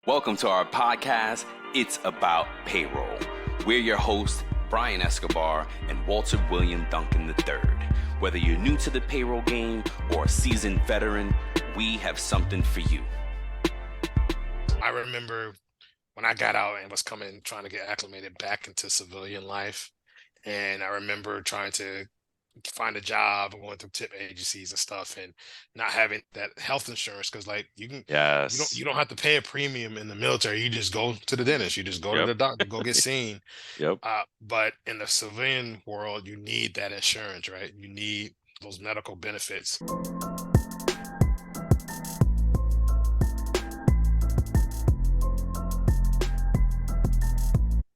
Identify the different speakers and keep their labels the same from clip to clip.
Speaker 1: Welcome to our podcast, It's About Payroll. We're your hosts, Brian Escobar and Walter William Duncan III. Whether you're new to the payroll game or a seasoned veteran, we have something for you.
Speaker 2: I remember when I got out and was trying to get acclimated back into civilian life. And I remember trying to find a job and going through tip agencies and stuff and not having that health insurance because
Speaker 1: Yes.
Speaker 2: you don't have to pay a premium in the military. You just go to the dentist, you just go to
Speaker 1: Yep.
Speaker 2: the doctor, go get seen.
Speaker 1: Yep.
Speaker 2: But in the civilian world, you need that insurance, right? You need those medical benefits.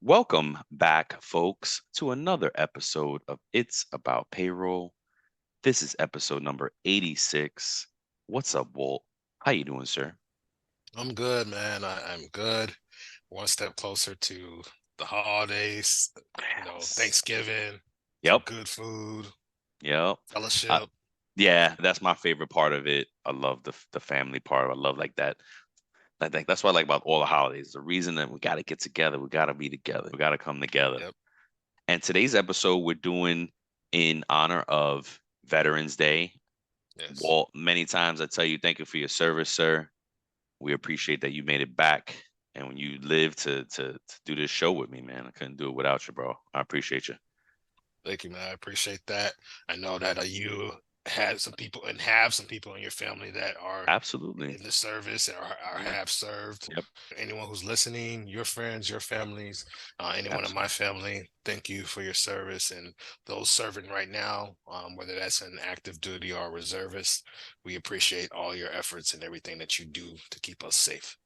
Speaker 1: Welcome back, folks, to another episode of It's About Payroll. This is episode number 86. What's up, Walt? How you doing, sir?
Speaker 2: I'm good, man. I'm good. One step closer to the holidays,
Speaker 1: Yes.
Speaker 2: Thanksgiving, some
Speaker 1: Yep.
Speaker 2: good food,
Speaker 1: Yep. Uh,
Speaker 2: fellowship.
Speaker 1: yeah, that's my favorite part of it. I love the family part. I love like that. I think that's what I like about all the holidays. The reason that we got to get together, we got to be together, we got to come together.
Speaker 2: Yep.
Speaker 1: And today's episode we're doing in honor of Veterans Day.
Speaker 2: Yes.
Speaker 1: Walt, many times I tell you thank you for your service, sir. We appreciate that you made it back. And when you lived to do this show with me, man, I couldn't do it without you, bro. I appreciate you.
Speaker 2: Thank you, man. I appreciate that. I know that you had some people and have some people in your family that are
Speaker 1: Absolutely.
Speaker 2: in the service or have served.
Speaker 1: Yep.
Speaker 2: Anyone who's listening, your friends, your families, anyone in
Speaker 1: Absolutely.
Speaker 2: my family, thank you for your service. And those serving right now, whether that's an active duty or a reservist, we appreciate all your efforts and everything that you do to keep us safe.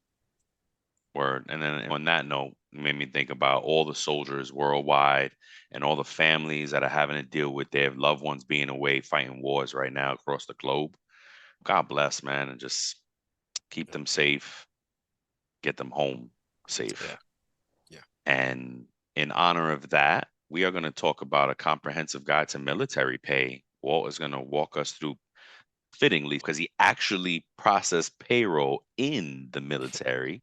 Speaker 1: Word. And then on that note, it made me think about all the soldiers worldwide and all the families that are having to deal with their loved ones being away fighting wars right now across the globe. God bless, man, and just keep
Speaker 2: Yeah,
Speaker 1: them safe, get them home
Speaker 2: yeah,
Speaker 1: safe.
Speaker 2: yeah.
Speaker 1: And in honor of that, we are going to talk about a comprehensive guide to military pay. Walt is going to walk us through fittingly because he actually processed payroll in the military.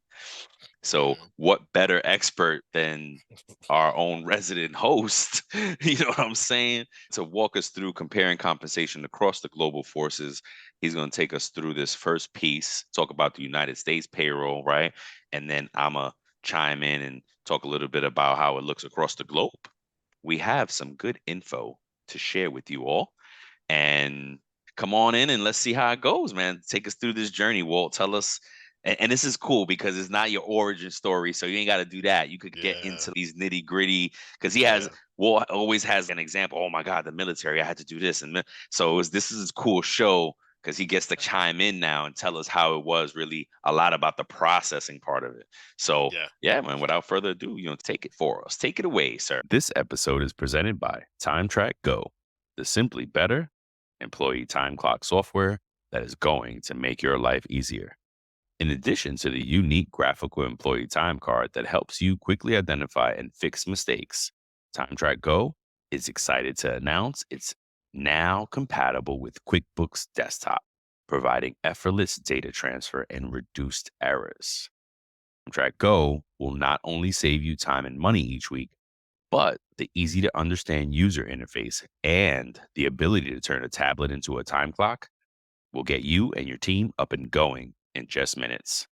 Speaker 1: So,
Speaker 2: Mhm.
Speaker 1: what better expert than our own resident host? You know what I'm saying? To walk us through comparing compensation across the global forces. He's going to take us through this first piece, talk about the United States payroll, right? And then I'm going to chime in and talk a little bit about how it looks across the globe. We have some good info to share with you all. And come on in and let's see how it goes, man. Take us through this journey, Walt. Tell us. And this is cool because it's not your origin story, so you ain't got to do that. You could get
Speaker 2: Yeah,
Speaker 1: into these nitty gritty because he has
Speaker 2: yeah.
Speaker 1: Walt always has an example. Oh my God, the military! I had to do this, and so this is a cool show because he gets to chime in now and tell us how it was really a lot about the processing part of it. So
Speaker 2: Yeah.
Speaker 1: yeah, man. Without further ado, take it for us. Take it away, sir. This episode is presented by Time Track Go, the simply better employee time clock software that is going to make your life easier. In addition to the unique graphical employee time card that helps you quickly identify and fix mistakes, TimeTrack Go is excited to announce it's now compatible with QuickBooks Desktop, providing effortless data transfer and reduced errors. TimeTrack Go will not only save you time and money each week, but the easy to understand user interface and the ability to turn a tablet into a time clock will get you and your team up and going in just minutes.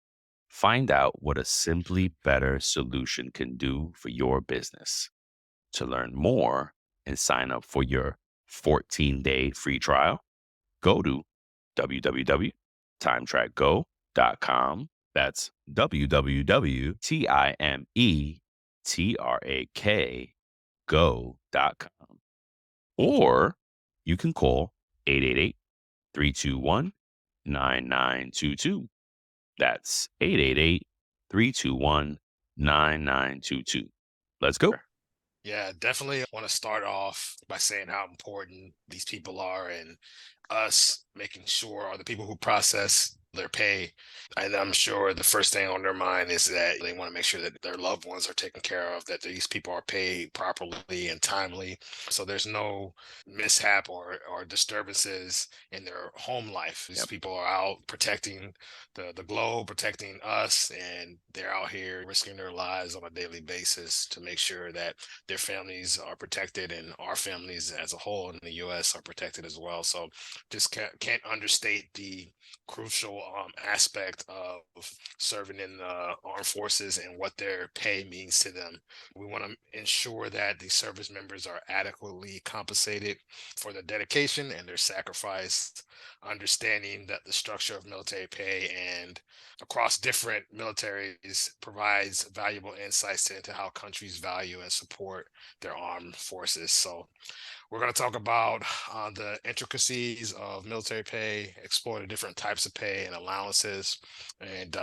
Speaker 1: Find out what a simply better solution can do for your business. To learn more and sign up for your 14-day free trial, go to www.timetrackgo.com. That's www.timetrackgo.com. Or you can call 888-321-9922. That's 888-321-9922. Let's go.
Speaker 2: Yeah, definitely want to start off by saying how important these people are and us making sure, or the people who process their pay. And I'm sure the first thing on their mind is that they want to make sure that their loved ones are taken care of, that these people are paid properly and timely. So there's no mishap or disturbances in their home life. These
Speaker 1: Yep.
Speaker 2: people are out protecting the globe, protecting us, and they're out here risking their lives on a daily basis to make sure that their families are protected and our families as a whole in the US are protected as well. So just can't understate the crucial aspect of serving in the armed forces and what their pay means to them. We want to ensure that the service members are adequately compensated for their dedication and their sacrifice, understanding that the structure of military pay and across different militaries provides valuable insights into how countries value and support their armed forces. So we're going to talk about the intricacies of military pay, explore the different types of pay and allowances, and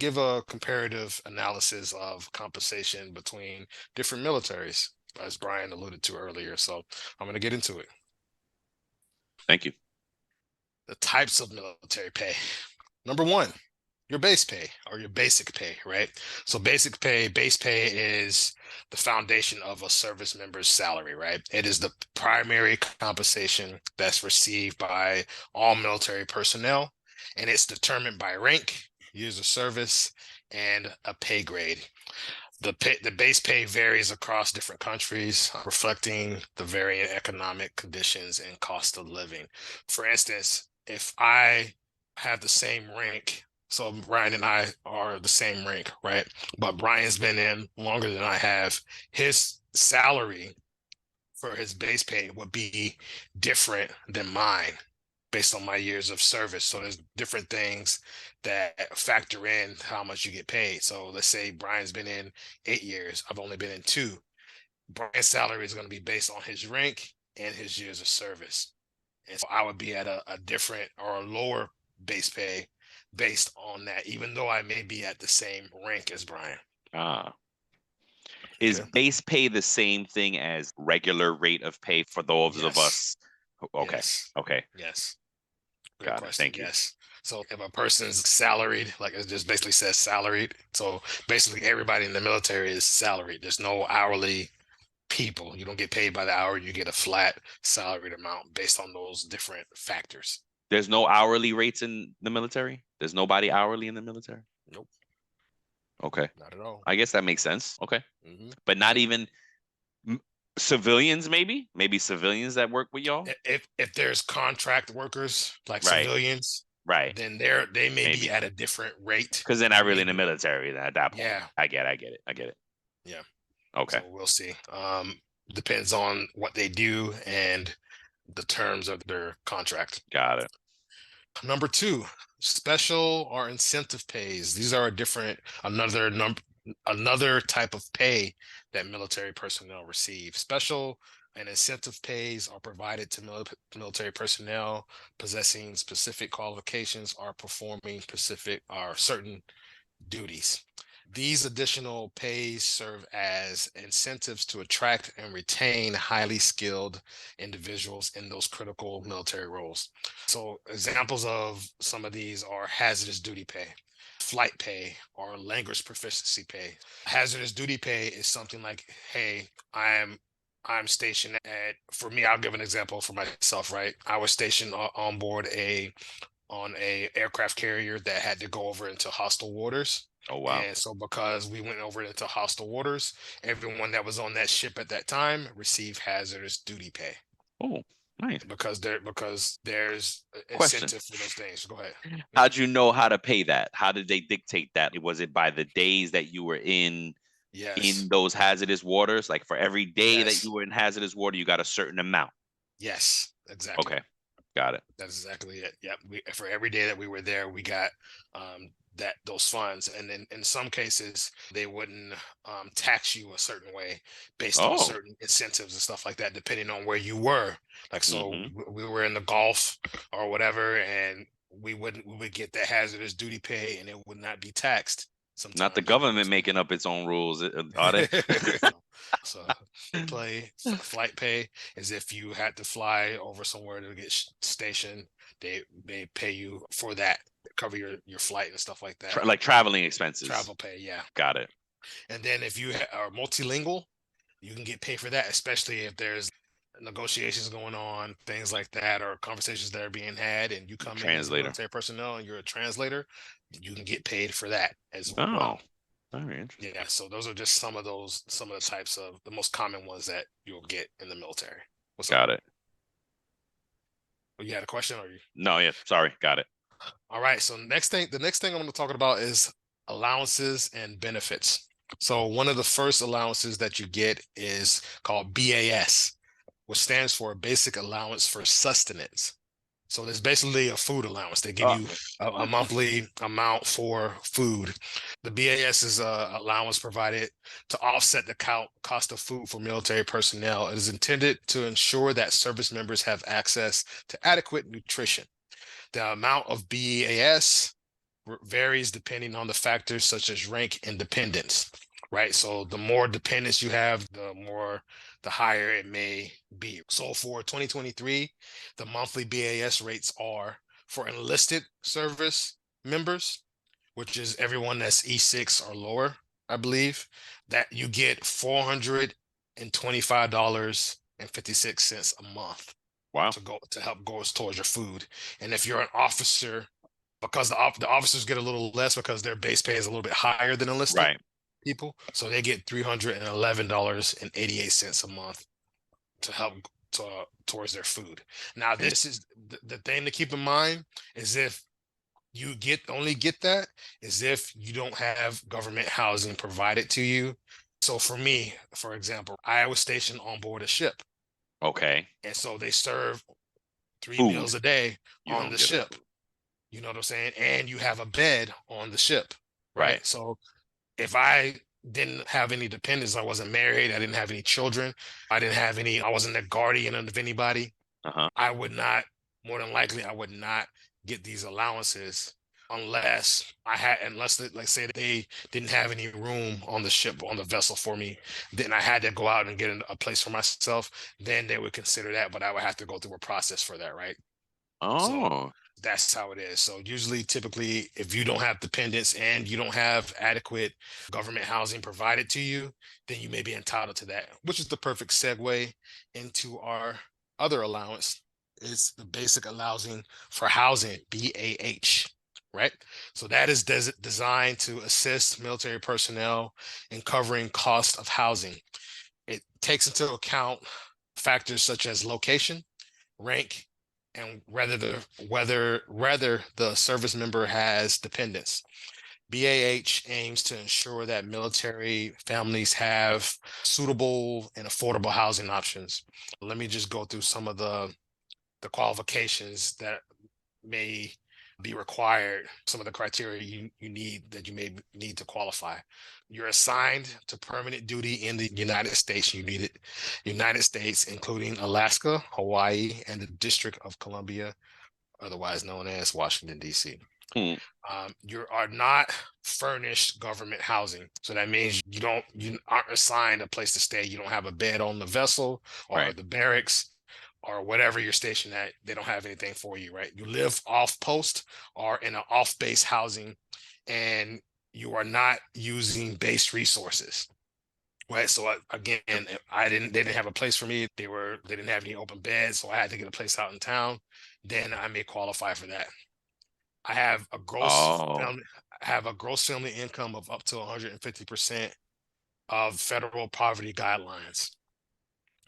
Speaker 2: give a comparative analysis of compensation between different militaries, as Brian alluded to earlier. So I'm going to get into it.
Speaker 1: Thank you.
Speaker 2: The types of military pay. Number one, your base pay or your basic pay, right? So base pay is the foundation of a service member's salary, right? It is the primary compensation that's received by all military personnel, and it's determined by rank, years of service, and a pay grade. The base pay varies across different countries, reflecting the varying economic conditions and cost of living. For instance, if I have the same rank, so Brian and I are the same rank, right? But Brian's been in longer than I have. His salary for his base pay would be different than mine based on my years of service. So there's different things that factor in how much you get paid. So let's say Brian's been in 8 years. I've only been in 2. Brian's salary is going to be based on his rank and his years of service. And so I would be at a different or a lower base pay based on that, even though I may be at the same rank as Brian.
Speaker 1: Ah. Is
Speaker 2: Okay.
Speaker 1: base pay the same thing as regular rate of pay for those of
Speaker 2: Yes.
Speaker 1: us? Okay.
Speaker 2: Yes.
Speaker 1: Okay.
Speaker 2: Yes. Great
Speaker 1: Got it.
Speaker 2: question.
Speaker 1: Thank you.
Speaker 2: Yes. So if a person's salaried, like it just basically says salaried. So basically everybody in the military is salaried. There's no hourly people. You don't get paid by the hour. You get a flat salaried amount based on those different factors.
Speaker 1: There's no hourly rates in the military? There's nobody hourly in the military?
Speaker 2: Nope,
Speaker 1: Okay.
Speaker 2: not at all.
Speaker 1: I guess that makes sense. Okay.
Speaker 2: Hmm.
Speaker 1: But not
Speaker 2: Yep.
Speaker 1: even civilians, maybe civilians that work with y'all.
Speaker 2: If there's contract workers like
Speaker 1: Right.
Speaker 2: civilians,
Speaker 1: Right.
Speaker 2: then they may be
Speaker 1: Maybe
Speaker 2: at a different rate.
Speaker 1: because they're not really in the
Speaker 2: Maybe.
Speaker 1: military at that point.
Speaker 2: Yeah.
Speaker 1: I get it. I get it.
Speaker 2: Yeah.
Speaker 1: Okay.
Speaker 2: So we'll see. Depends on what they do and the terms of their contract.
Speaker 1: Got it.
Speaker 2: Number two, special or incentive pays. These are a different, another type of pay that military personnel receive. Special and incentive pays are provided to military personnel possessing specific qualifications or performing specific or certain duties. These additional pays serve as incentives to attract and retain highly skilled individuals in those critical military roles. So, examples of some of these are hazardous duty pay, flight pay, or language proficiency pay. Hazardous duty pay is something like, hey, I'm stationed at, for me, I'll give an example for myself, right? I was stationed on board on a aircraft carrier that had to go over into hostile waters.
Speaker 1: Oh wow.
Speaker 2: And so because we went over into hostile waters, everyone that was on that ship at that time received hazardous duty pay
Speaker 1: Oh, nice.
Speaker 2: because there's
Speaker 1: Question.
Speaker 2: incentive for those things. Go ahead.
Speaker 1: How'd you know how to pay that? How did they dictate that? Was it by the days that you were in
Speaker 2: Yes.
Speaker 1: those hazardous waters? Like for every day that
Speaker 2: Yes.
Speaker 1: you were in hazardous water, you got a certain amount.
Speaker 2: Yes. Exactly.
Speaker 1: Okay. Got it.
Speaker 2: That's exactly it. Yep. For every day that we were there, we got those funds, and then in some cases they wouldn't tax you a certain way based on
Speaker 1: Oh.
Speaker 2: certain incentives and stuff like that, depending on where you were. Like so,
Speaker 1: Hmm.
Speaker 2: we were in the Gulf or whatever, and we would get the hazardous duty pay, and it would not be taxed.
Speaker 1: Not the
Speaker 2: Sometimes
Speaker 1: government making up its own rules, are they?
Speaker 2: so flight pay is if you had to fly over somewhere to get stationed, they pay you for that. cover your flight and stuff like that.
Speaker 1: Like traveling expenses.
Speaker 2: Travel pay, yeah.
Speaker 1: Got it.
Speaker 2: And then if you are multilingual, you can get paid for that, especially if there's negotiations going on, things like that, or conversations that are being had, and you come in as a
Speaker 1: Translator.
Speaker 2: military personnel and you're a translator, you can get paid for that as
Speaker 1: Oh,
Speaker 2: well.
Speaker 1: very interesting.
Speaker 2: Yeah, so those are just some of the types of the most common ones that you'll get in the military. What's up?
Speaker 1: Got it.
Speaker 2: You had a question, or you?
Speaker 1: No, yeah. Sorry. Got it.
Speaker 2: All right. So the next thing I'm going to talk about is allowances and benefits. So one of the first allowances that you get is called BAS, which stands for Basic Allowance for Sustenance. So there's basically a food allowance. They give
Speaker 1: Oh,
Speaker 2: you a monthly amount for food. The BAS is a allowance provided to offset the cost of food for military personnel. It is intended to ensure that service members have access to adequate nutrition. The amount of BAS varies depending on the factors such as rank and dependence, right? So the more dependents you have, the higher it may be. So for 2023, the monthly BAS rates are for enlisted service members, which is everyone that's E6 or lower, I believe, that you get $425.56 a month
Speaker 1: wow.
Speaker 2: to help go towards your food. And if you're an officer, because the officers get a little less because their base pay is a little bit higher than enlisted
Speaker 1: Right.
Speaker 2: people, so they get $311.88 a month to help towards their food. Now,
Speaker 1: And
Speaker 2: this is the thing to keep in mind is if you only get that is if you don't have government housing provided to you. So for me, for example, I was stationed on board a ship,
Speaker 1: okay.
Speaker 2: and so they serve three
Speaker 1: Food.
Speaker 2: meals a day
Speaker 1: You
Speaker 2: on
Speaker 1: don't
Speaker 2: the
Speaker 1: get that
Speaker 2: ship.
Speaker 1: food.
Speaker 2: You know what I'm saying? And you have a bed on the ship,
Speaker 1: Right.
Speaker 2: right? So if I didn't have any dependents, I wasn't married, I didn't have any children, I wasn't a guardian of anybody,
Speaker 1: Uh-huh.
Speaker 2: I would not, more than likely, I would not get these allowances unless like say they didn't have any room on the ship, on the vessel for me, then I had to go out and get a place for myself, then they would consider that, but I would have to go through a process for that, right? So
Speaker 1: Oh,
Speaker 2: that's how it is. So usually, typically, if you don't have dependents and you don't have adequate government housing provided to you, then you may be entitled to that, which is the perfect segue into our other allowance is the basic allowing for housing, BAH, right? So that is designed to assist military personnel in covering cost of housing. It takes into account factors such as location, rank, and whether the service member has dependents. BAH aims to ensure that military families have suitable and affordable housing options. Let me just go through some of the qualifications that may be required, some of the criteria you need that you may need to qualify. You're assigned to permanent duty in the United States. You need it, United States, including Alaska, Hawaii, and the District of Columbia, otherwise known as Washington, D.C.
Speaker 1: hmm,
Speaker 2: You are not furnished government housing. So that means you aren't assigned a place to stay. You don't have a bed on the vessel or
Speaker 1: right.
Speaker 2: the barracks or whatever you're stationed at. They don't have anything for you, right? You live off post or in an off base housing, and you are not using base resources. Right. So again, they didn't have a place for me. They didn't have any open beds. So I had to get a place out in town. Then I may qualify for that. I have a gross
Speaker 1: Oh,
Speaker 2: family, I have a gross family income of up to 150% of federal poverty guidelines.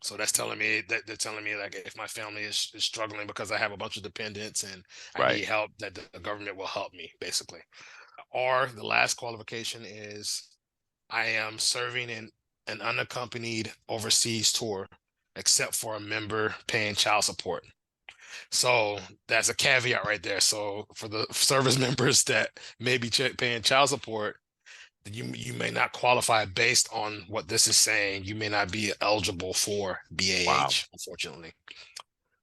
Speaker 2: So that's telling me that they're telling me like if my family is struggling because I have a bunch of dependents and I
Speaker 1: right.
Speaker 2: need help, that the government will help me basically. Or the last qualification is I am serving in an unaccompanied overseas tour, except for a member paying child support. So that's a caveat right there. So for the service members that may be paying child support, you may not qualify based on what this is saying. You may not be eligible for
Speaker 1: Wow.
Speaker 2: BAH, unfortunately.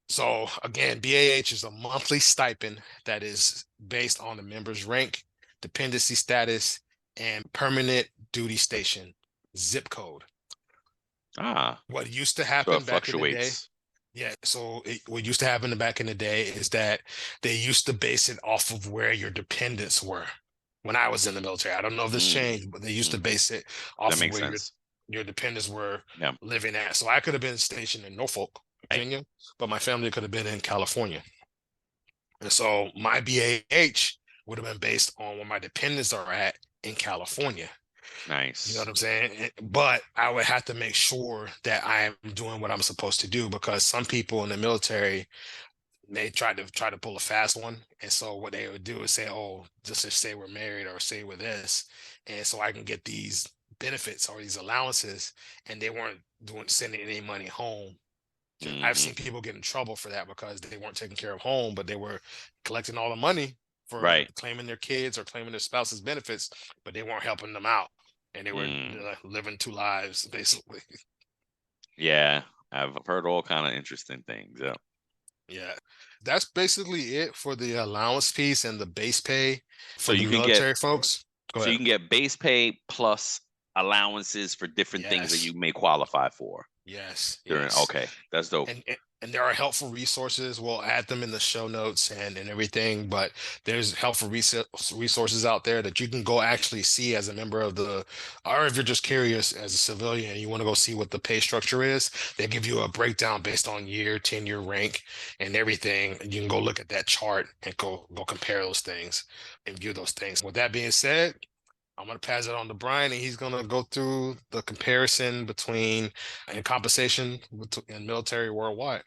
Speaker 2: So again, BAH is a monthly stipend that is based on the member's rank, dependency status, and permanent duty station zip code.
Speaker 1: Ah,
Speaker 2: What used to
Speaker 1: so it
Speaker 2: happen back in the day,
Speaker 1: fluctuates.
Speaker 2: Yeah, so what used to happen back in the day is that they used to base it off of where your dependents were. When I was in the military, I don't know if this
Speaker 1: Mm,
Speaker 2: changed, but they used to
Speaker 1: mhm.
Speaker 2: base it
Speaker 1: That
Speaker 2: off of
Speaker 1: makes
Speaker 2: where
Speaker 1: sense.
Speaker 2: your dependents were
Speaker 1: Yeah.
Speaker 2: living at. So I could have been stationed in Norfolk,
Speaker 1: Right.
Speaker 2: Virginia, but my family could have been in California. And so my BAH would have been based on where my dependents are at in California. You know what
Speaker 1: Nice.
Speaker 2: I'm saying? But I would have to make sure that I am doing what I'm supposed to do because some people in the military they try to pull a fast one. And so what they would do is say, oh, just to say we're married or say we're this. And so I can get these benefits or these allowances. And they weren't doing sending any money home. I've
Speaker 1: Mhm.
Speaker 2: seen people get in trouble for that because they weren't taking care of home, but they were collecting all the money for
Speaker 1: Right.
Speaker 2: claiming their kids or claiming their spouse's benefits, but they weren't helping them out. And they were
Speaker 1: Mm.
Speaker 2: living two lives, basically.
Speaker 1: Yeah. I've heard all kind of interesting things. Yeah.
Speaker 2: Yeah. That's basically it for the allowance piece and the base pay
Speaker 1: So
Speaker 2: for the
Speaker 1: you can get
Speaker 2: military folks. Go
Speaker 1: so you
Speaker 2: ahead.
Speaker 1: can get base pay plus allowances for different things that you
Speaker 2: Yes.
Speaker 1: may qualify for
Speaker 2: Yes.
Speaker 1: during.
Speaker 2: Yes.
Speaker 1: Okay, that's dope.
Speaker 2: And there are helpful resources. We'll add them in the show notes and everything. But there's helpful resources out there that you can go actually see as a member of the, or if you're just curious as a civilian and you want to go see what the pay structure is, they give you a breakdown based on year, tenure, rank, and everything. And you can go look at that chart and go compare those things and view those things. With that being said, I'm going to pass it on to Brian, and he's going to go through the comparison between and compensation in military worldwide.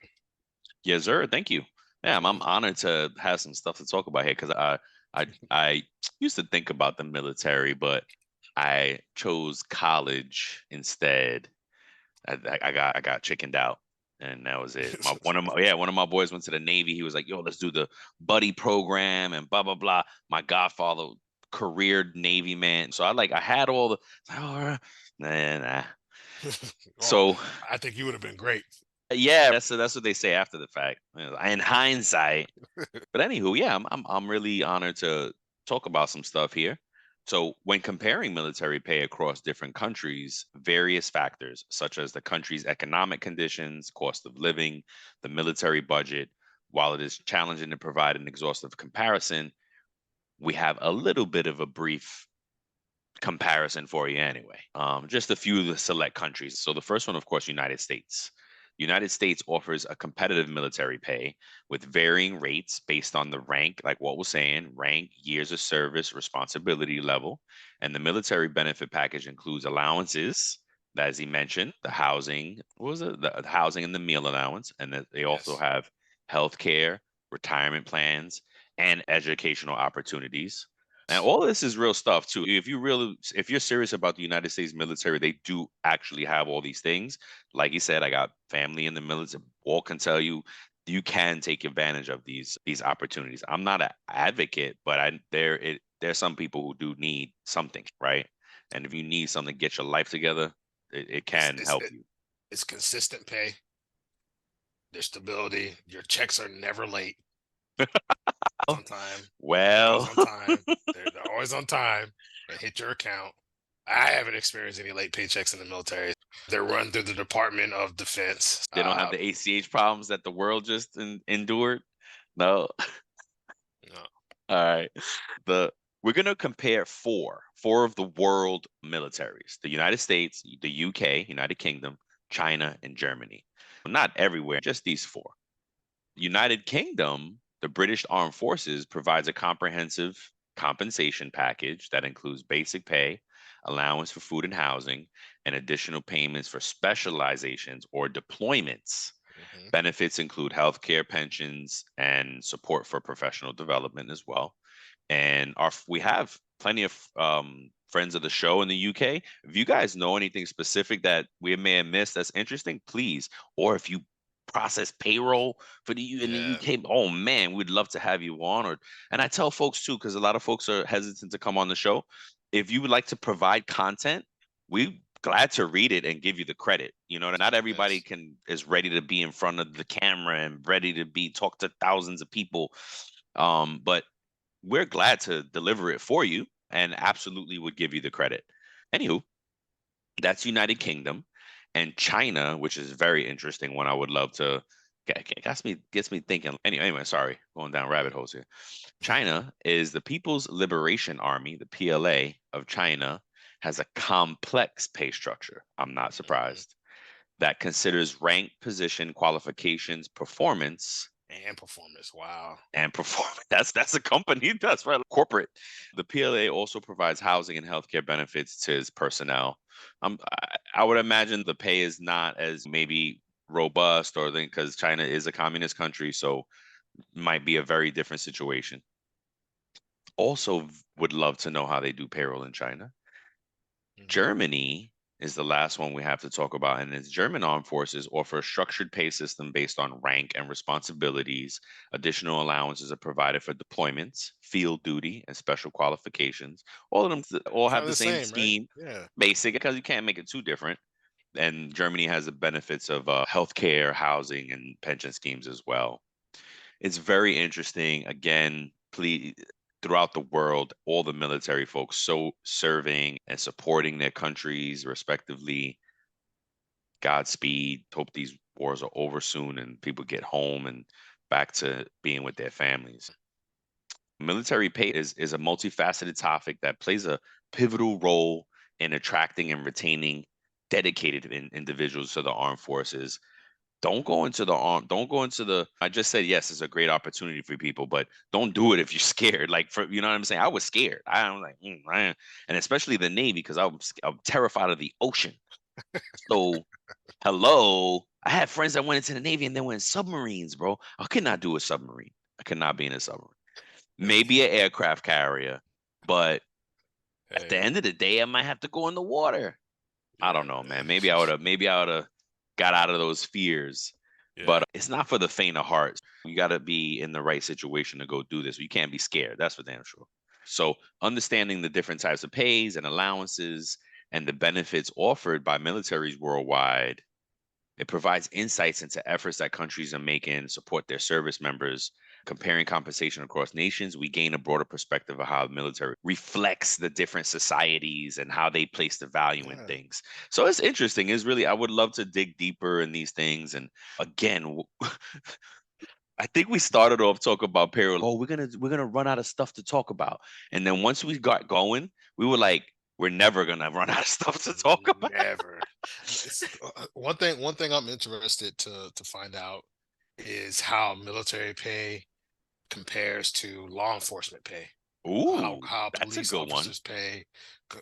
Speaker 1: Yes, sir. Thank you. Yeah, I'm honored to have some stuff to talk about here because I used to think about the military, but I chose college instead. I got chickened out, and that was it. One of my boys went to the Navy. He was like, "Yo, let's do the buddy program and blah blah blah." My godfather, career Navy man, so I had all the oh, nah.
Speaker 2: Oh,
Speaker 1: So
Speaker 2: I think you would have been great.
Speaker 1: yeah, that's what they say after the fact. In hindsight, but anywho, yeah, I'm really honored to talk about some stuff here. So, when comparing military pay across different countries, various factors such as the country's economic conditions, cost of living, the military budget, while it is challenging to provide an exhaustive comparison, we have a little bit of a brief comparison for you anyway. Just a few of the select countries. So the first one, of course, United States. United States offers a competitive military pay with varying rates based on the rank, like what we're saying, rank, years of service, responsibility level. And the military benefit package includes allowances, as he mentioned, the housing, what was it? The housing and the meal allowance. And that they also
Speaker 2: Yes.
Speaker 1: have health care, retirement plans, and educational opportunities. And all this is real stuff too. If you're serious about the United States military, they do actually have all these things. Like you said, I got family in the military. All can tell you, you can take advantage of these opportunities. I'm not an advocate, but there's some people who do need something, right? And if you need something to get your life together, it
Speaker 2: It's
Speaker 1: can
Speaker 2: it's
Speaker 1: help
Speaker 2: it,
Speaker 1: you.
Speaker 2: it's consistent pay. There's stability. Your checks are never late.
Speaker 1: Oh,
Speaker 2: On time. They're always
Speaker 1: well,
Speaker 2: on time. They're always on time and hit your account. I haven't experienced any late paychecks in the military. They're run through the Department of Defense.
Speaker 1: they don't have the ACH problems that the world just endured. No.
Speaker 2: No.
Speaker 1: All right. The We're gonna compare four of the world militaries: the United States, the UK, United Kingdom, China, and Germany. Not everywhere, just these four. United Kingdom, the British Armed Forces provides a comprehensive compensation package that includes basic pay, allowance for food and housing, and additional payments for specializations or deployments.
Speaker 2: Hmm.
Speaker 1: Benefits include healthcare, pensions, and support for professional development as well. And we have plenty of friends of the show in the UK. If you guys know anything specific that we may have missed that's interesting, please. Or if you process payroll for in the
Speaker 2: Yeah.
Speaker 1: UK, oh man, we'd love to have you on. And I tell folks too, because a lot of folks are hesitant to come on the show. If you would like to provide content, we glad to read it and give you the credit. Not everybody
Speaker 2: Yes.
Speaker 1: is ready to be in front of the camera and ready to be talk to thousands of people. But we're glad to deliver it for you and absolutely would give you the credit. Anywho, that's United Kingdom and China, which is very interesting one I would love to Gets me thinking. Anyway, sorry, going down rabbit holes here. China is the People's Liberation Army, the PLA of China, has a complex pay structure. I'm not
Speaker 2: Mhm.
Speaker 1: surprised. That considers rank, position, qualifications, performance,
Speaker 2: And performance. Wow.
Speaker 1: and performance. That's a company. That's right. Corporate. The PLA also provides housing and healthcare benefits to its personnel. I would imagine the pay is not as maybe robust or then because China is a communist country, so might be a very different situation. Also, would love to know how they do payroll in China.
Speaker 2: Mhm.
Speaker 1: Germany is the last one we have to talk about, and its German armed forces offer a structured pay system based on rank and responsibilities. Additional allowances are provided for deployments, field duty, and special qualifications. All of them all
Speaker 2: Kind
Speaker 1: have
Speaker 2: of
Speaker 1: the
Speaker 2: the
Speaker 1: same
Speaker 2: same, right?
Speaker 1: scheme,
Speaker 2: Yeah.
Speaker 1: basic, because you can't make it too different. And Germany has the benefits of healthcare, housing, and pension schemes as well. It's very interesting. Again, please, throughout the world, all the military folks so serving and supporting their countries respectively. Godspeed. Hope these wars are over soon and people get home and back to being with their families. Military pay is a multifaceted topic that plays a pivotal role in attracting and retaining dedicated individuals to the armed forces. Don't go into the I just said yes, it's a great opportunity for people, but don't do it if you're scared. Like for you know what I'm saying? I was scared. I'm like, man. And especially the Navy, because I'm terrified of the ocean. So hello. I had friends that went into the Navy and they went in submarines, bro. I could not do a submarine. I could not be in a submarine. Maybe an aircraft carrier, but at the
Speaker 2: Hey,
Speaker 1: end of the day, I might have to go in the water. I don't
Speaker 2: yeah,
Speaker 1: know, man.
Speaker 2: man.
Speaker 1: Maybe I would have got out of those fears.
Speaker 2: Yeah.
Speaker 1: But it's not for the faint of heart. You got to be in the right situation to go do this. You can't be scared. That's for damn sure. So understanding the different types of pays and allowances and the benefits offered by militaries worldwide, it provides insights into efforts that countries are making to support their service members. Comparing compensation across nations, we gain a broader perspective of how the military reflects the different societies and how they place the value in
Speaker 2: Yeah.
Speaker 1: things. So it's interesting. It's really, I would love to dig deeper in these things. And again, I think we started off talking about payroll. Oh, we're gonna run out of stuff to talk about. And then once we got going, we were like, we're never gonna run out of stuff to talk about.
Speaker 2: Never. One thing I'm interested to find out is how military pay compares to law enforcement pay.
Speaker 1: Ooh,
Speaker 2: How
Speaker 1: that's a
Speaker 2: police
Speaker 1: good one.
Speaker 2: officers pay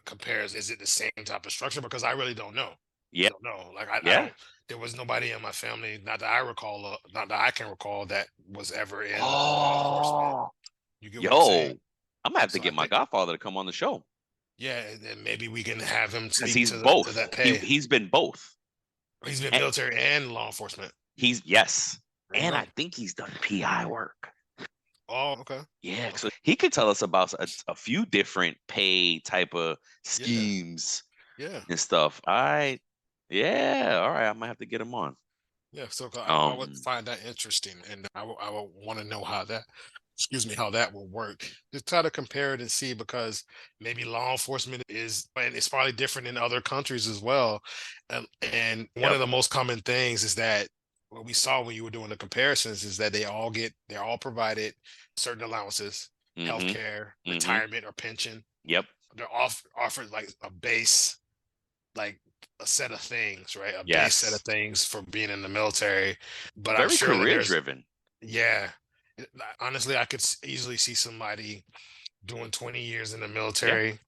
Speaker 2: compares. Is it the same type of structure? Because I really don't know. I
Speaker 1: Yeah,
Speaker 2: don't know. Like I
Speaker 1: yeah.
Speaker 2: don't. There was nobody in my family, not that I recall, not that I can recall, that was ever in law enforcement.
Speaker 1: Oh,
Speaker 2: You get what I'm saying?
Speaker 1: yo, I'm gonna have to
Speaker 2: So I
Speaker 1: get my
Speaker 2: think,
Speaker 1: godfather to come on the show
Speaker 2: yeah, and then maybe we can have him
Speaker 1: because
Speaker 2: speak
Speaker 1: he's
Speaker 2: to
Speaker 1: both.
Speaker 2: that pay.
Speaker 1: He's been both.
Speaker 2: He's been
Speaker 1: And
Speaker 2: military and law enforcement.
Speaker 1: he's yes,
Speaker 2: There you
Speaker 1: and
Speaker 2: go.
Speaker 1: I think he's done PI work.
Speaker 2: Oh, okay.
Speaker 1: Yeah, so
Speaker 2: Okay.
Speaker 1: he could tell us about a few different pay type of
Speaker 2: Yeah.
Speaker 1: schemes
Speaker 2: Yeah.
Speaker 1: and stuff. I yeah, all right. I might have to get him on.
Speaker 2: Yeah. So I would
Speaker 1: Um,
Speaker 2: find that interesting, and I would want to know how that, excuse me, how that will work. Just try to compare it and see, because maybe law enforcement is, and it's probably different in other countries as well. And one
Speaker 1: yep.
Speaker 2: of the most common things is that what we saw when you were doing the comparisons is that they're all provided certain allowances,
Speaker 1: Mm-hmm.
Speaker 2: healthcare,
Speaker 1: Mm-hmm.
Speaker 2: retirement or pension.
Speaker 1: Yep.
Speaker 2: They're offered like a base, like a set of things, right? A base set of
Speaker 1: Yes.
Speaker 2: things for being in the military. But I'm
Speaker 1: Very
Speaker 2: sure that
Speaker 1: career
Speaker 2: there's,
Speaker 1: driven.
Speaker 2: yeah. Honestly, I could easily see somebody doing 20 years in the
Speaker 1: Yeah.
Speaker 2: military,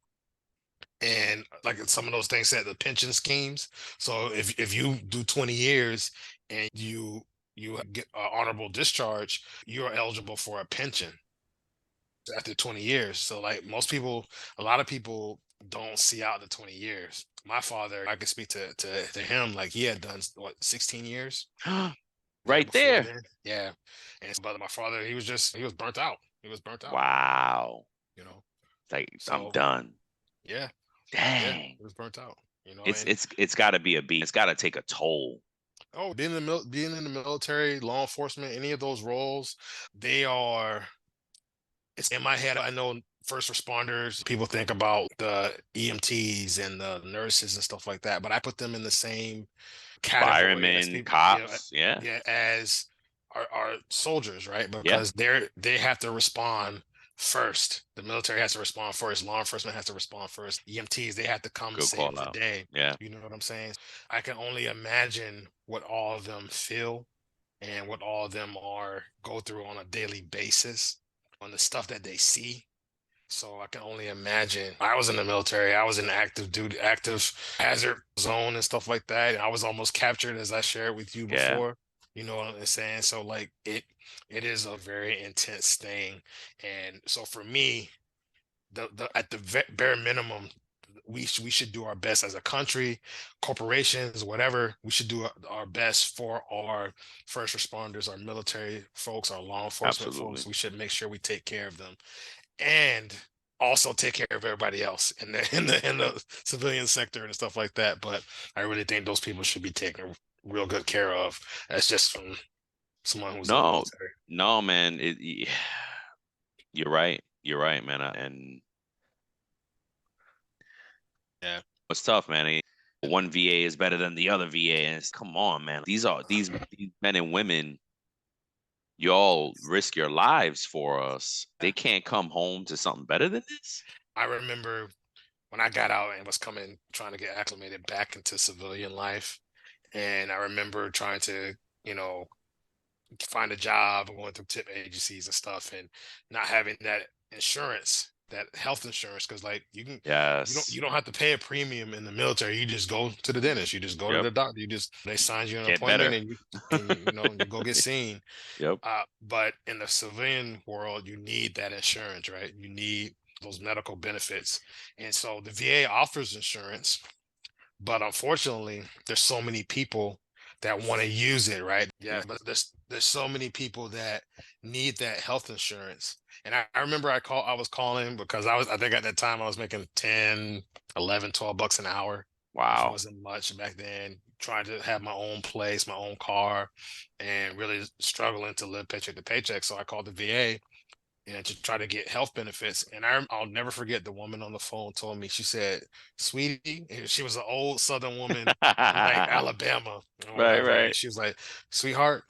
Speaker 2: and like some of those things said, the pension schemes. So if you do 20 years and you get honorable discharge, you're eligible for a pension after 20 years. So like most people, a lot of people don't see out the 20 years. My father, I could speak to him, like he had done what, 16 years, yeah,
Speaker 1: Right
Speaker 2: before
Speaker 1: there.
Speaker 2: then. Yeah. And but my father, he was burnt out. He was burnt out,
Speaker 1: Wow.
Speaker 2: you know.
Speaker 1: Like I'm
Speaker 2: So
Speaker 1: done.
Speaker 2: yeah, yeah,
Speaker 1: Dang.
Speaker 2: he was burnt out,
Speaker 1: It's
Speaker 2: and
Speaker 1: it's got to be a beat. It's got to take a toll.
Speaker 2: oh, being in the military, law enforcement, any of those roles, they are, it's in my head. I know first responders, people think about the EMTs and the nurses and stuff like that, but I put them in the same category as
Speaker 1: Firemen,
Speaker 2: people,
Speaker 1: cops. Yeah.
Speaker 2: yeah, as are soldiers, right?
Speaker 1: Yeah,
Speaker 2: Because they have to respond first. The military has to respond first. Law enforcement has to respond first. EMTs, they have to come
Speaker 1: good
Speaker 2: save
Speaker 1: call
Speaker 2: the
Speaker 1: out.
Speaker 2: day.
Speaker 1: Yeah,
Speaker 2: You know what I'm saying? I can only imagine what all of them feel and what all of them are go through on a daily basis on the stuff that they see. So I can only imagine. I was in the military. I was in active duty, active hazard zone and stuff like that. And I was almost captured, as I shared with you
Speaker 1: yeah,
Speaker 2: before. You know what I'm saying? So like it is a very intense thing. And so for me, the at the bare minimum, we should do our best as a country, corporations, whatever. We should do our best for our first responders, our military folks, our law enforcement folks.
Speaker 1: absolutely.
Speaker 2: We should make sure we take care of them and also take care of everybody else in the civilian sector and stuff like that. But I really think those people should be taken real good care of. That's just from someone who's in the
Speaker 1: No,
Speaker 2: military.
Speaker 1: no, man. You're right. You're right, man. And
Speaker 2: Yeah.
Speaker 1: it's tough, man. One VA is better than the other VA. And come on, man. These men and women. Y'all risk your lives for us. They can't come home to something better than this.
Speaker 2: I remember when I got out and was coming trying to get acclimated back into civilian life. And I remember trying to, you know, find a job and going through tip agencies and stuff and not having that insurance, that health insurance, because like you
Speaker 1: Yes.
Speaker 2: don't have to pay a premium in the military. You just go to the dentist, you just go to
Speaker 1: Yep.
Speaker 2: the doctor, you just they sign you an
Speaker 1: Get
Speaker 2: appointment
Speaker 1: better.
Speaker 2: and you know you go get seen.
Speaker 1: Yep.
Speaker 2: But in the civilian world, you need that insurance, right? You need those medical benefits. And so the VA offers insurance, but unfortunately, there's so many people that want to use it, right? Yeah, but there's so many people that need that health insurance. And I remember I was calling because I think at that time I was making 10, 11, 12 bucks an hour, which
Speaker 1: Wow.
Speaker 2: wasn't much back then, trying to have my own place, my own car, and really struggling to live paycheck to paycheck. So I called the VA and to try to get health benefits. And I'll never forget the woman on the phone told me, she said, "Sweetie," and she was an old Southern woman from like
Speaker 1: Right,
Speaker 2: Alabama or whatever. And
Speaker 1: right.
Speaker 2: she was like, "Sweetheart,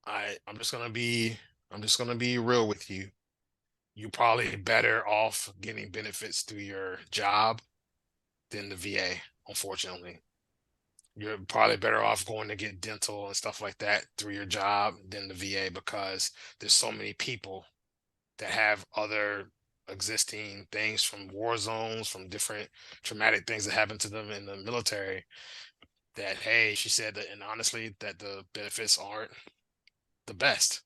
Speaker 2: I'm just gonna be real with you. You're probably better off getting benefits through your job than the VA, unfortunately. You're probably better off going to get dental and stuff like that through your job than the VA because there's so many people that have other existing things from war zones, from different traumatic things that happened to them in the military. That hey, she said that, and honestly, that the benefits aren't the best.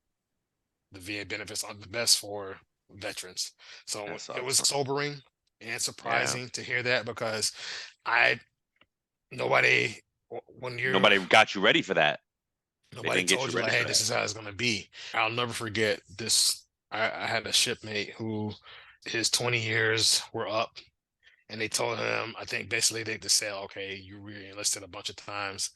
Speaker 2: The VA benefits aren't the best for veterans. So
Speaker 1: That
Speaker 2: it
Speaker 1: sucks,
Speaker 2: was
Speaker 1: man.
Speaker 2: sobering and
Speaker 1: Yeah.
Speaker 2: surprising to hear that because I nobody when you're
Speaker 1: Nobody got you ready for that. They
Speaker 2: nobody
Speaker 1: didn't get
Speaker 2: told
Speaker 1: you
Speaker 2: you like,
Speaker 1: ready
Speaker 2: hey,
Speaker 1: for
Speaker 2: this
Speaker 1: that.
Speaker 2: is how it's gonna be. I'll never forget this. I had a shipmate who his 20 years were up and they told him, I think basically they just said, okay, you re-enlisted a bunch of times.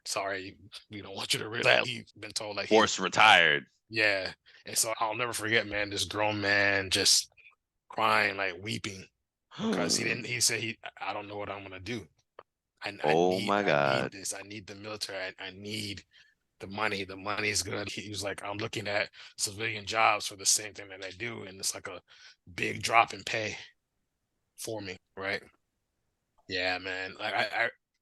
Speaker 2: Sorry, we don't want you to really. He's been told like he's
Speaker 1: Force retired.
Speaker 2: yeah. And so I'll never forget, man, this grown man just crying, like weeping because he didn't. He said I don't know what I'm gonna do.
Speaker 1: Oh my
Speaker 2: I need
Speaker 1: God.
Speaker 2: this. I need the military. I need the money. The money is good. He was like, I'm looking at civilian jobs for the same thing that I do, and it's like a big drop in pay for me, right? Yeah, man. Like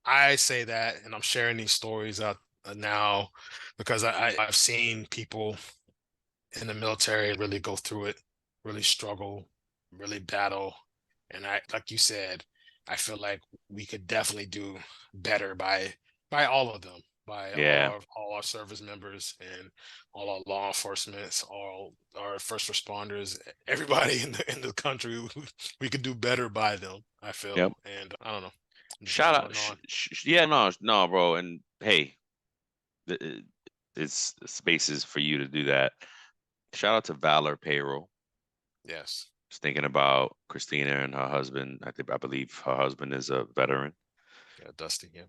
Speaker 2: I say that, and I'm sharing these stories out now because I've seen people in the military really go through it, really struggle, really battle, and I like you said, I feel like we could definitely do better by all of them, by
Speaker 1: Yeah.
Speaker 2: all our service members and all our law enforcement, all our first responders, everybody in the country. We could do better by them. I feel,
Speaker 1: Yep.
Speaker 2: and I don't know. I'm just
Speaker 1: Shout out.
Speaker 2: rambling on.
Speaker 1: Yeah. No. No, bro. And hey, it's spaces for you to do that. Shout out to Valor Payroll.
Speaker 2: Yes.
Speaker 1: Just thinking about Christina and her husband. I believe her husband is a veteran.
Speaker 2: Yeah, Dusty. Yeah.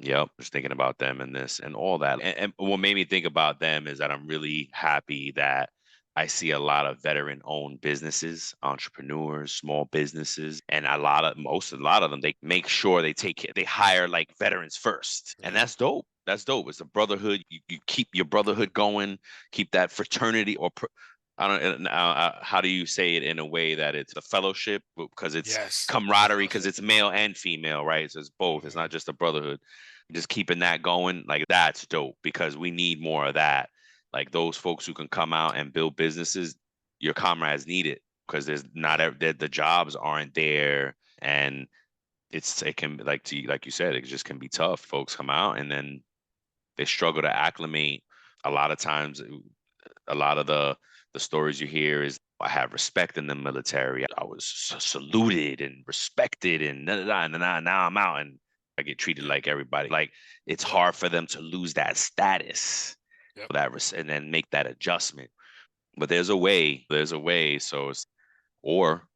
Speaker 1: Yep, just thinking about them and this and all that. And what made me think about them is that I'm really happy that I see a lot of veteran-owned businesses, entrepreneurs, small businesses, and a lot of them, they make sure they hire like veterans first, and
Speaker 2: Yeah.
Speaker 1: that's dope. That's dope. It's a brotherhood. You keep your brotherhood going, keep that fraternity I don't how do you say it in a way that it's a fellowship because it's
Speaker 2: Yes, the
Speaker 1: camaraderie because
Speaker 2: fellowship.
Speaker 1: it's male and female, right? So it's both. It's
Speaker 2: Mhm.
Speaker 1: not just a brotherhood. Just keeping that going, like that's dope because we need more of that. Like those folks who can come out and build businesses, your comrades need it because there's not
Speaker 2: Yep.
Speaker 1: the jobs aren't there and it can like you said, it just can be tough. Folks come out and then they struggle to acclimate. A lot of times, a lot of the stories you hear is I have respect in the military. I was saluted and respected, and now I'm out and I get treated
Speaker 2: Yep.
Speaker 1: like everybody. Like it's
Speaker 2: Yep.
Speaker 1: hard for them to lose that status,
Speaker 2: Yep.
Speaker 1: and then make that adjustment. But there's a way. There's a way. So or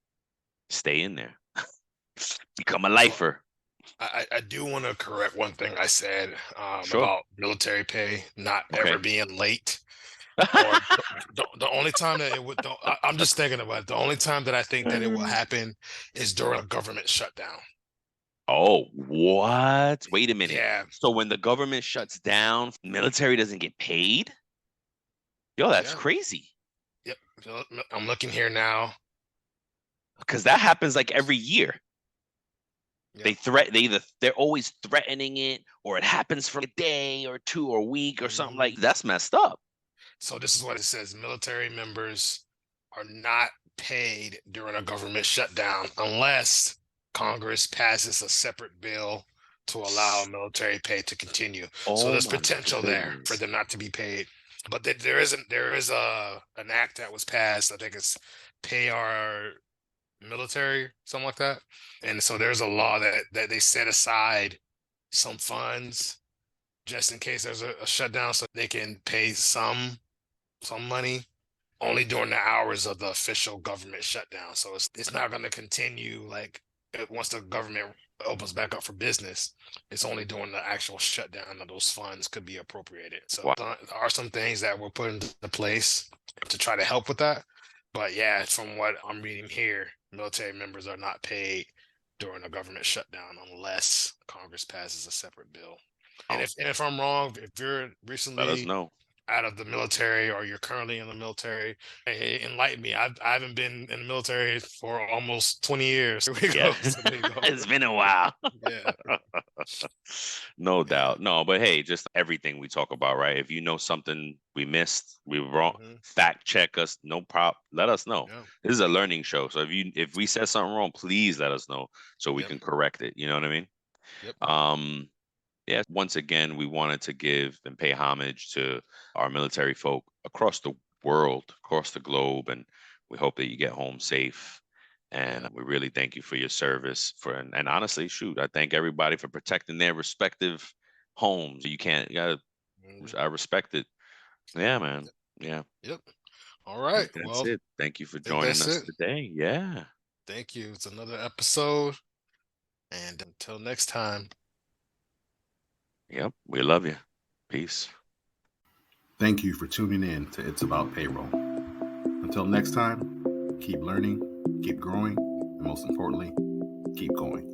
Speaker 1: stay in there, become a
Speaker 2: So
Speaker 1: lifer.
Speaker 2: I do want to correct one thing I said
Speaker 1: Sure.
Speaker 2: about military pay not ever
Speaker 1: Okay.
Speaker 2: being late. Or the only time that it would, I'm just thinking about it. The only time that I think that it will happen is during a government shutdown.
Speaker 1: Oh, what? Wait a minute.
Speaker 2: Yeah.
Speaker 1: So when the government shuts down, military doesn't get paid? Yo, that's
Speaker 2: Yeah.
Speaker 1: crazy.
Speaker 2: Yep. So, I'm looking here now.
Speaker 1: Because that happens like every year.
Speaker 2: Yep.
Speaker 1: They're always threatening it, or it happens for a day or two or a week or something
Speaker 2: Mhm.
Speaker 1: like that's messed up.
Speaker 2: So this is what it says: military members are not paid during a government shutdown unless Congress passes a separate bill to allow military pay to continue. So
Speaker 1: Oh
Speaker 2: there's
Speaker 1: my
Speaker 2: potential there for
Speaker 1: goodness.
Speaker 2: them not to be paid. But there is a an act that was passed. I think it's pay our military, something like that. And so there's a law that they set aside some funds just in case there's a shutdown so they can pay some money only during the hours of the official government shutdown. So it's not going to continue like once the government opens back up for business. It's only during the actual shutdown that those funds could be appropriated. So
Speaker 1: Wow.
Speaker 2: there are some things that were put into place to try to help with that. But yeah, from what I'm reading here, military members are not paid during a government shutdown unless Congress passes a separate bill. And if I'm wrong, if you're
Speaker 1: Let us
Speaker 2: recently
Speaker 1: know.
Speaker 2: out of the military or you're currently in the military, hey, enlighten me. I haven't been in the military for almost 20 years. Here we
Speaker 1: Yeah.
Speaker 2: go. So there you go.
Speaker 1: It's been a while.
Speaker 2: Yeah,
Speaker 1: No
Speaker 2: yeah.
Speaker 1: doubt. No, but hey, just everything we talk about, right? If you know something we missed, we were wrong,
Speaker 2: Hmm.
Speaker 1: fact check us, no prop, let us know.
Speaker 2: Yeah.
Speaker 1: This is a learning show. So if we said something wrong, please let us know so we
Speaker 2: Yep.
Speaker 1: can correct it. You know what I mean?
Speaker 2: Yep.
Speaker 1: Um, yeah, once again, we wanted to give and pay homage to our military folk across the world, across the globe, and we hope that you get home safe. And
Speaker 2: Yeah.
Speaker 1: we really thank you for your service. And honestly, shoot, I thank everybody for protecting their respective homes. You can't, you gotta,
Speaker 2: Mhm.
Speaker 1: I respect it. Yeah, man.
Speaker 2: Yep.
Speaker 1: Yeah, I
Speaker 2: Yep. All right.
Speaker 1: think that's
Speaker 2: Well,
Speaker 1: it. Thank you for
Speaker 2: I think
Speaker 1: joining
Speaker 2: that's
Speaker 1: us
Speaker 2: it.
Speaker 1: today. Yeah.
Speaker 2: Thank you. It's another episode. And until next time.
Speaker 1: Yep. We love you. Peace.
Speaker 3: Thank you for tuning in to It's About Payroll. Until next time, keep learning, keep growing, and most importantly, keep going.